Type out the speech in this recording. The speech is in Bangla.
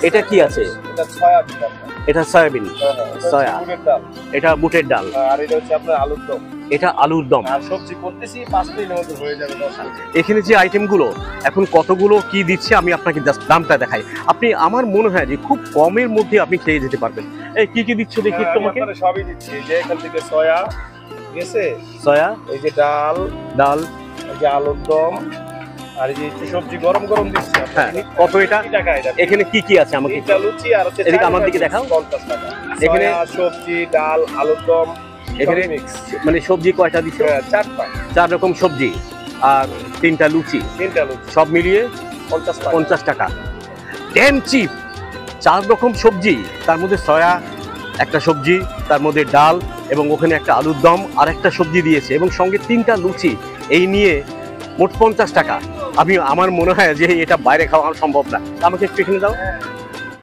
এটা কি আছে? এটা সয়াবিন। এটা সয়াবিন, সয়া। এটা বুটের ডাল। আর এটা হচ্ছে আপনার আলুর দম। এটা আলুর দম। আর সবজি করতেছি 5 মিনিটের মধ্যে হয়ে যাবে। এখানে যে আইটেমগুলো এখন কতগুলো কি দিচ্ছে আমি আপনাকে জাস্ট দামটা দেখাই। আপনি আমার মনে হয় যে খুব কমের মধ্যে আপনি খেয়ে যেতে পারবেন। এই কি কি দিচ্ছে দেখি তোমাকে? সবই দিচ্ছি, যে এখান থেকে সয়া, ঠিক আছে, সয়া, এই যে ডাল, এই যে আলুর দম, আর এই যে সবজি গরম গরম দিচ্ছি। হ্যাঁ, কত এটা? এখানে কি কি আছে আমাকে? এটা লুচি আর হচ্ছে এদিকে আমার দিকে দেখাও। 50 টাকা। এখানে সবজি, ডাল, আলুর দম, এখানে মানে সবজি কয়টা দিচ্ছে? 4টা, 4 রকম সবজি আর 3টা লুচি। সব মিলিয়ে 50 টাকা। Dam chip. 4 রকম সবজি, তার মধ্যে সয়া একটা সবজি, তার মধ্যে ডাল এবং ওখানে একটা আলুর দম আর একটা সবজি দিয়েছে এবং সঙ্গে 3টা লুচি। এই নিয়ে মোট 50 টাকা। আমার মনে হয় যে এটা বাইরে খাওয়া সম্ভব না। আমাকে একটু এখানে দাও।